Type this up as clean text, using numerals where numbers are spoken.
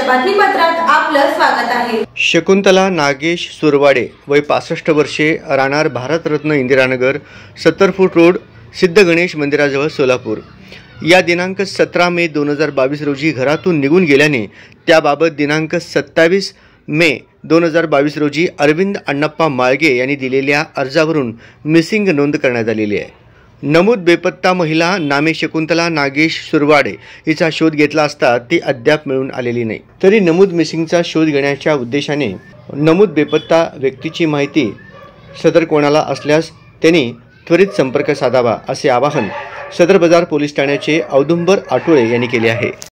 बातमीपत्रात आपलं स्वागत आहे। शकुंतला नागेश सुरवाडे वय 65 वर्षे, राहणार भारतरत्न इंदिरानगर, 70 फूट रोड, सिद्ध गणेश मंदिराजवळ, सोलापूर। या दिनांक 17 मे 2022 रोजी घरातून निघून गेल्याने त्याबाबत दिनांक 27 मे 2022 रोजी अरविंद अण्णप्पा माळगे यांनी दिलेल्या अर्जावरून मिसिंग नोंद करण्यात आलेली आहे। नमूद बेपत्ता महिला नामे शकुंतला नागेश सुरवाडे हिचा शोध घेतला असता ती अद्याप मिळून आलेली नाही। तरी नमूद मिसिंगचा शोध घेण्याच्या उद्देशाने नमूद बेपत्ता व्यक्तीची माहिती सदर कोणाला असल्यास त्यांनी त्वरित संपर्क साधावा असे आवाहन सदर बाजार पोलीस ठाण्याचे औदुंबर आटोळे यांनी केले आहे।